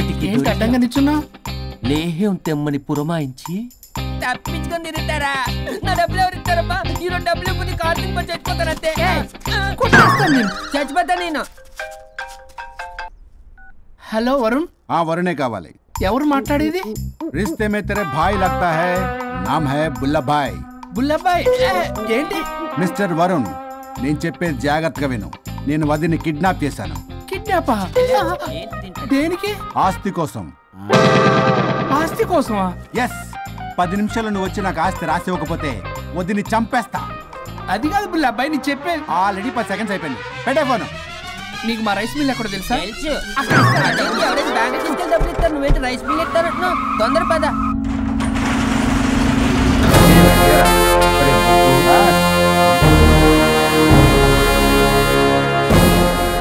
Ticket అడ్డంగా నిచ్చున్నా లేహ్యం తెమ్మని పురమాయించి తప్పించుకొని తిరుగుతారా? నా డబ్బులు ఎవరు ఇస్తారమ్మా? ఈరోజు డబ్బులు ఇవ్వని కార్తీక్ పని చచ్చిపోతానంతే. చచ్చిపోతా నేను. హలో వరుణ్. వరుణే కావాలి. ఎవరు మాట్లాడేది? रिश्ते में तेरे भाई लगता है, नाम है बुल्लाभाई. బుల్లబ్బాయ్ ఏంటి? మిస్టర్ వరుణ్, నేను చెప్పేది జాగ్రత్తగా విను. నేను వదిని కిడ్నాప్ చేశాను. కిడ్నాపా? దేనికి? ఆస్తి కోసం. ఆస్తి కోసమా? ఎస్. 10 నిమిషాలు నువ్వు వచ్చి నాకు ఆస్తి రాసి ఇవ్వకపోతే వదిని చంపేస్తా. అది కాదు బుల్లబ్బాయ్, నీ చెప్పే. ఆల్రెడీ 10 సెకండ్స్ అయిపోయింది. పెట్టే ఫోను. నీకు మా రైస్ మిల్ ఎక్కడ తెలుసా? తెలుసు. ఎవరైనా బ్యాంక్ తీసుకెళ్ళి డబ్బులు ఇస్తారు, నువ్వేంటి రైస్ మిల్ ఇస్తారంటున్నావు? తొందర పద.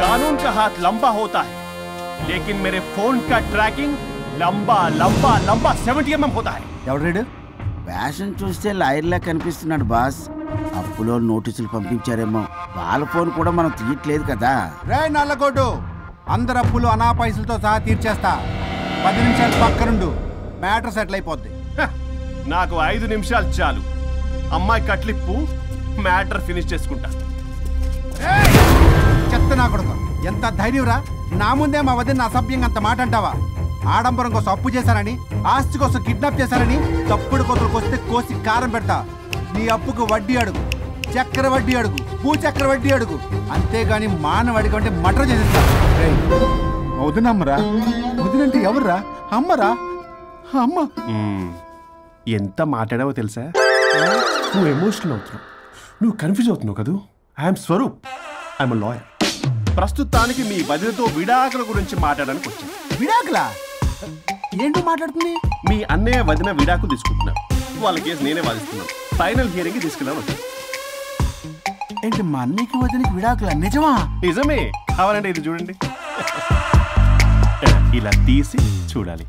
कानून का हाथ लंबा होता है, लेकिन मेरे फोन का ट्रैकिंग लंबा लंबा लंबा 70 mm होता है. ఎవడు? ఫ్యాషన్ చూస్తే లాయర్లా కనిపిస్తున్నాడు బాస్. అప్పులో నోటీసులు పంపించారేమో. వాళ్ళ ఫోన్ కూడా మనం తీయట్లేదు కదా. రే నల్లగొడ్డు, అందరు అప్పులు అనా పైసలతో సహా తీర్చేస్తా. 10 నిమిషాలు పక్కనుండు, మ్యాటర్ సెటిల్ అయిపోద్ది. నాకు 5 నిమిషాలు చాలు. అమ్మాయి కట్లిప్పు, మ్యాటర్ ఫినిష్ చేసుకుంటా. చెత్త నా కొడుకు, ఎంత ధైర్యంరా! నా ముందే మా వదిన అసభ్యంగా అంత మాట అంటావా? ఆడంబరం కోసం అప్పు చేశారని, ఆస్తి కోసం కిడ్నాప్ చేశారని తప్పుడు కొతులకు వస్తే కోసి కారం పెడతా. నీ అప్పుకు వడ్డీ అడుగు, చక్కెర వడ్డీ అడుగు, భూచక్ర వడ్డీ అడుగు, అంతేగాని మానవ అడిగి అంటే మటర్ చేసేస్తా. వదినమ్మరా? వదినంటే ఎవర్రా? అమ్మరా? అమ్మ. ఎంత మాట్లాడావో తెలుసా? నువ్వు ఎమోషనల్ అవుతున్నావు, నువ్వు కన్ఫ్యూజ్ అవుతున్నావు కదూ. I'm Swaroop, I'm lawyer. ప్రస్తుతానికి మీ వదినతో విడాకుల గురించి మాట్లాడడానికి వచ్చాను. విడాకులా? ఏంటో మాట్లాడుతుంది? మీ అన్నయ్య వదిన విడాకులు తీసుకుంటున్నారు. వాళ్ళ కేసు నేనే వాదిస్తున్నాను. ఫైనల్ హియరింగ్ తీసుకెళ్ళాను వచ్చాను. ఏంటి మా అన్నయ్యకి వదినకి విడాకులా? నిజమా? నిజమే. కావాలంటే ఇది చూడండి, ఇలా తీసి చూడాలి.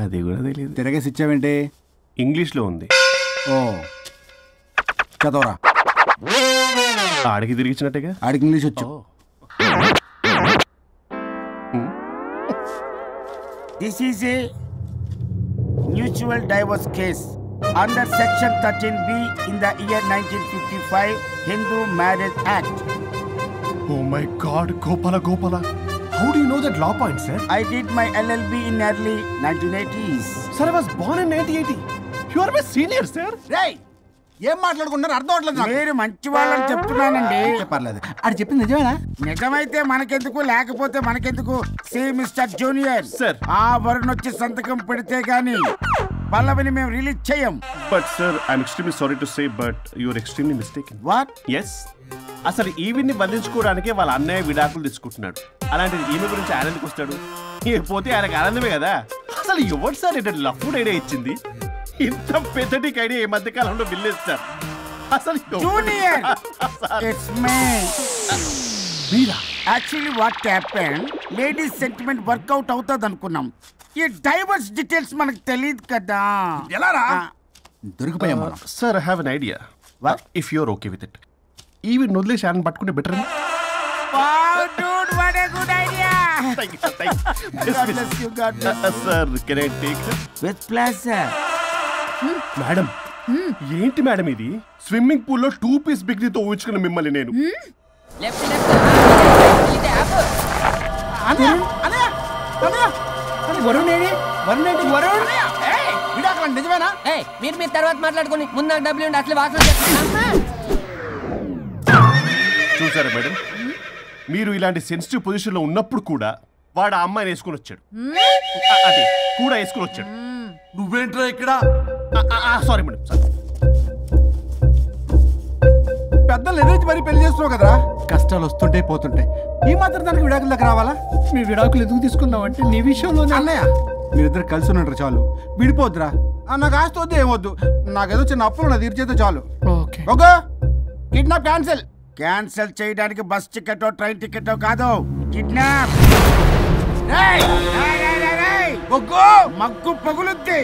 అది కూడా తెలియదు. తిరగేసి ఇచ్చావేంటి? ఇంగ్లీష్లో ఉంది. ఓ, చదవరా. ఆడికి తిరిగిచ్చినట్టుగా. ఆడికి ఇంగ్లీష్ వచ్చు. This is a mutual divorce case under section 13B in the year 1955 Hindu marriage act. Oh my God, Gopala. How do you know that law point, sir? I did my LLB in early 1980s. Sir, I was born in 1980. You are my senior, sir. రేయ్, ఏం మాట్లాడుకున్నారు అర్థం అవట్లేదు. మీరు మంచి వాళ్ళని చెప్తున్నానండి. పర్లేదు. అది చెప్పింది నిజమేనా? నిజమైతే మనకెందుకు, లేకపోతే మనకెందుకు? See mister junior, Sir. ఆ వరుణ్ వచ్చి సంతకం పెడితే గాని పల్లవిని మేము రిలీజ్ చేయం. But sir, I'm extremely sorry to say, but you are extremely mistaken. What? Yes. అసలు ఈవిడ్ని బంధించుకోవడానికే వాళ్ళ అన్నయ్య విడాకులు తీసుకుంటున్నాడు. అలాంటిది ఈమె గురించి ఆయన ఎందుకు వస్తాడు? పోతే ఆయనకు ఆనందమే కదా. అసలు ఎవరు సార్ ఏంటో లఫ్డ్ ఐడియా ఇచ్చింది? ఇంత పెద్దటికి ఐడియా ఈ మధ్య కాలంలో విల్లేదు సార్. అసలు జూనియర్, ఇట్స్ మీ. మీరా? Actually what happen, ladies sentiment work out అవుతుంది అనుకున్నాం. ఈ డైవర్స్ డీటెయిల్స్ మనకు తెలియదు కదా. ఎలా రా? దొరికిపోయాం మనం. Sir, I have an idea. If you are okay with it, ఈవిడ్ని వదిలేసి ఆయన పట్టుకుంటే better. Wow, dude, what a good idea. Thank you, sir. God bless you. Sir, can I take her? With pleasure. Madam, ఏంటి madam ఇది? Swimming pool లో 2 piece బిగ్నీతో ఊహించుకున్న మిమ్మల్ని నేను. Left left ఇది యాప్. వరుణ్ ఏడి? వరుణ్ ఏయ్, విడాకులు నిజమేనా? ఏయ్, మీరు తర్వాత మాట్లాడుకొని ముందు నాకు డబ్బులు ఉండి అసలు వాసన చేస్తున్నా. చూసారా మేడం, మీరు ఇలాంటి సెన్సిటివ్ పొజిషన్ లో ఉన్నప్పుడు కూడా వాడు ఆ అమ్మాయిని వేసుకుని వచ్చాడు. అది కూడా వేసుకుని వచ్చాడు. నువ్వేంట్రా ఇక్కడ? Sorry madam, sorry. పెద్దలు ఎదురు మరి పెళ్లి చేస్తున్నావు కదరా. కష్టాలు వస్తుంటే పోతుంటాయి, ఈ మాత్రం దానికి విడాకుల దగ్గర రావాలా? మీ విడాకులు ఎందుకు తీసుకున్నావు అంటే నీ విషయంలోనే. అన్నయ్య, మీరిద్దరు కలిసి ఉన్నట్టు చాలు, విడిపోద్దురా. నాకు ఆస్తి వద్దు, ఏమొద్దు. నాకేదో చిన్న అప్పులు నా తీర్చేదో చాలు. Okay okay, kidnap cancel. Cancel చేయడానికి బస్ టికెట్, ట్రైన్ టికెట్ కాదు, కిడ్నాప్. మగ్గు పగులుద్ది.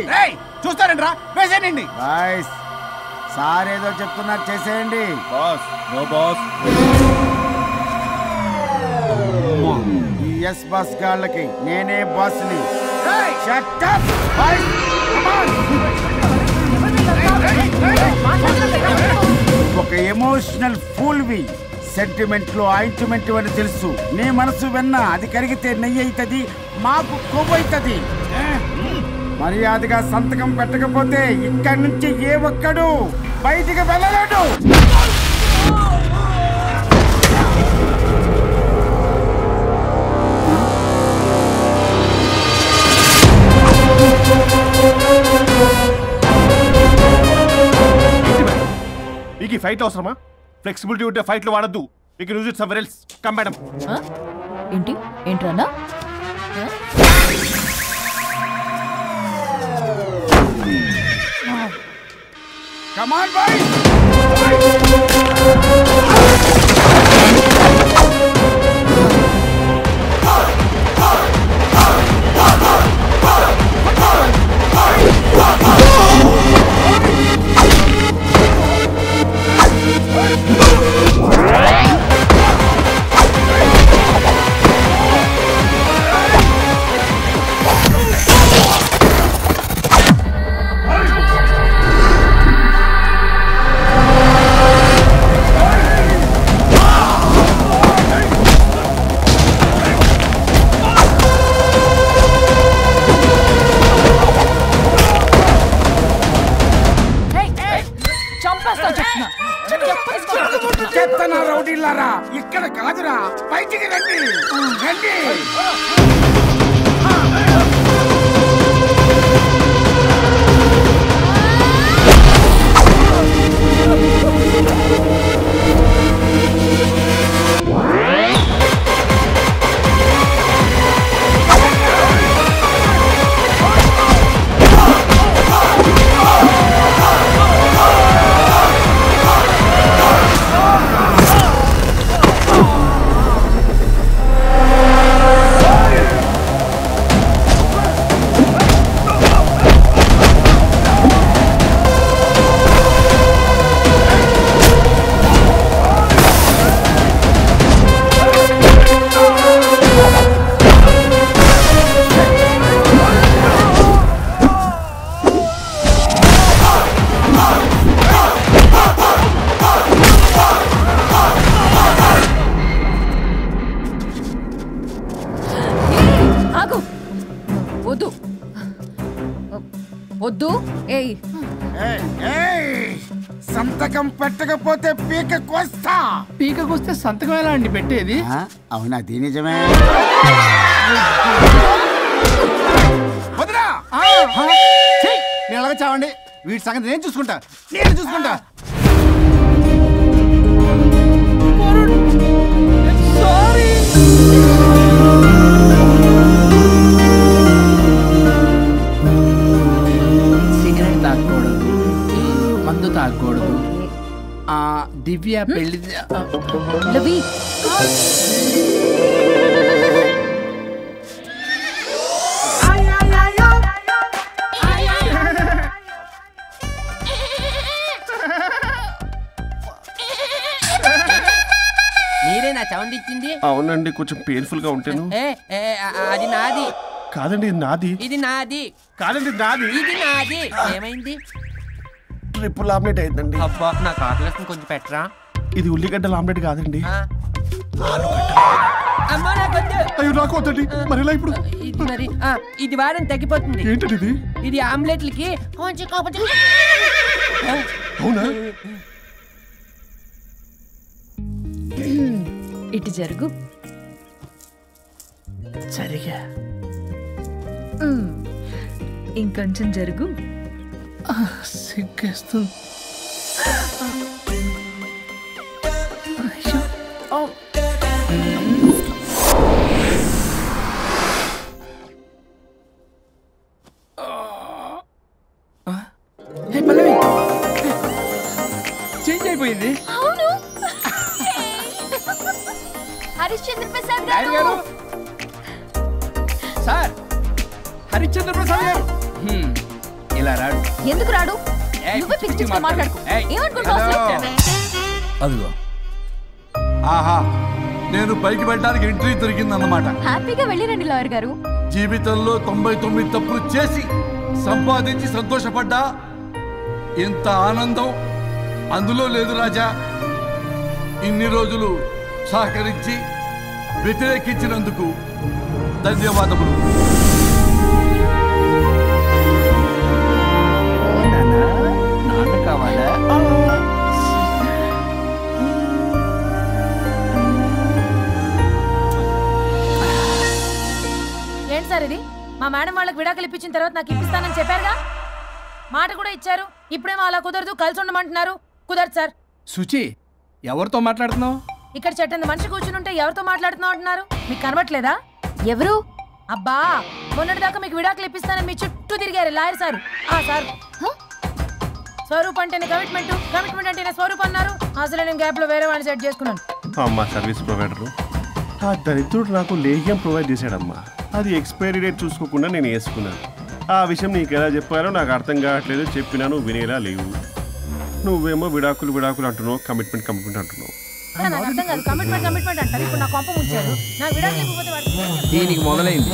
చూస్తారంట్రా, వేసేయండి. బాయ్స్, సార్ ఏదో చెప్తున్నారు, చేసేయండి. Boss, no boss. ఈ ఎస్ బాస్ గాళ్ళకి నేనే బాస్ని. ఒక ఎమోషనల్ ఫూల్వి. సెంటిమెంట్ లో ఆయింట్మెంట్ అని తెలుసు. నీ మనసు వెన్న, అది కరిగితే నెయ్యి అవుతుంది, మాకు కొవ్వు అవుతుంది. మర్యాదగా సంతకం పెట్టకపోతే ఇక్కడి నుంచి ఏ ఒక్కడు బయటికి వెళ్ళలేడు. మీకు ఈ ఫైట్ అవసరమా? ఫ్లెక్సిబిలిటీ ఉంటే ఫైట్లు వాడద్దు. You can use it somewhere else. Come madam. ఏంట్రన్నా? Come on, boys! చెత్తనా రౌడీలారా, ఇక్కడ కాదురా, బయటికి రండి రండి. వద్దు. సంతకం పెట్టకపోతే పీకకొస్తా. పీకకొస్తే సంతకం ఎలా అండి పెట్టేది? అవునా? అది నిజమే. నేను అలాగే చావండి. వీటి సంగతి నేను చూసుకుంటా. సిగరెట్ తాగకూడదు, మందు తాగకూడదు. దివ్య పెళ్లి మీరే నా సౌండ్ ఇచ్చింది? అవునండి, కొంచెం పెయిన్ఫుల్ గా ఉంటాను. అది నాది కాదండి, నాది. ఇది నాది కాదండి, నాది. ఇది నాది. ఏమైంది? ట్రిపుల్ ఆమ్లెట్ అయిందండి. అబ్బా, నాకు ఆకలిస్తుంది, కొంచెం పెట్టరా. ఇది ఉల్లిగడ్డల ఆమ్లెట్ కాదండి. అమ్మా నాకొద్దు. అయ్యో, నాకు వద్దండి. మరి ఇలా ఇప్పుడు ఇది మరి ఇది వారం తగ్గిపోతుంది. ఏంటండి ఇది? ఇది ఆమ్లెట్లకి కొంచెం అవునా? ఇటు జరుగు. సరిగా ఇంకొంచెం జరుగు. సిగ్గేస్తుంది. చేంజ్ అయిపోయింది. హరిశ్చంద్ర ప్రసాద్ గారు. సార్, హరిశ్చంద్ర ప్రసాద్ గారు ఇలా రాడు. ఎందుకు రాడు? నువ్వే పిచ్చి పిచ్చిగా మాట్లాడుకో. ఏమనుకుంటావు? ఆహా, నేను పైకి వెళ్ళడానికి ఎంట్రీ దొరికిందన్నమాట. హ్యాపీగా వెళ్ళిరండి లాయర్ గారు. జీవితంలో 99 తప్పులు చేసి సంపాదించి సంతోషపడ్డా ఇంత ఆనందం అందులో లేదు రాజా. ఇన్ని రోజులు సహకరించి వ్యతిరేకించినందుకు ధన్యవాదములు. నాన్న కావాలా? ఏంటి సార్ ఇది? మా మేడం వాళ్ళకి విడాకులు ఇప్పించిన తర్వాత నాకు ఇప్పిస్తానని చెప్పారుగా, మాట కూడా ఇచ్చారు. ఇప్పుడేమో అలా కుదరదు, కలిసి ఉండమంటున్నారు. కుదరదు సార్. సుచి, ఎవరితో మాట్లాడుతున్నావు? ఇక్కడ చెట్టని మనిషి కూర్చుని ఉంటే ఎవరితో మాట్లాడుతున్నావు అంటున్నారు? మీకు కనబట్లేదా? ఎవరు? అబ్బా, మొన్నటిదాకా మీకు విడాకులు ఇప్పిస్తానని మీ చుట్టూ తిరిగారు లాయర్ సార్. సార్, స్వరూప్ అంటేనే కమిట్మెంట్, కమిట్మెంట్ అంటేనే స్వరూప్ అన్నారు. అసలు నేను గ్యాప్ లో వేరే వాడిని సెట్ చేసుకున్నాను. అమ్మా సర్వీస్ ప్రొవైడరు ఆ దరిద్రుడు నాకు లేహ్యం ప్రొవైడ్ చేశాడమ్మా. అది ఎక్స్పైరీ డేట్ చూసుకోకుండా నేను వేసుకున్నాను. ఆ విషయం నీకు ఎలా చెప్పారో నాకు అర్థం కావట్లేదు. చెప్పినా నువ్వు వినేలా లేవు. నువ్వేమో విడాకులు విడాకులు అంటున్నావు, కమిట్మెంట్ కమిట్మెంట్ అంటున్నావు. నాకు అర్థం కాదు. కమిట్మెంట్ కమిట్మెంట్ అంటారు. ఇప్పుడు నా కొంప ముంచారు. నా విడాకులు ఇవ్వకపోతే దీనికి మొదలైంది.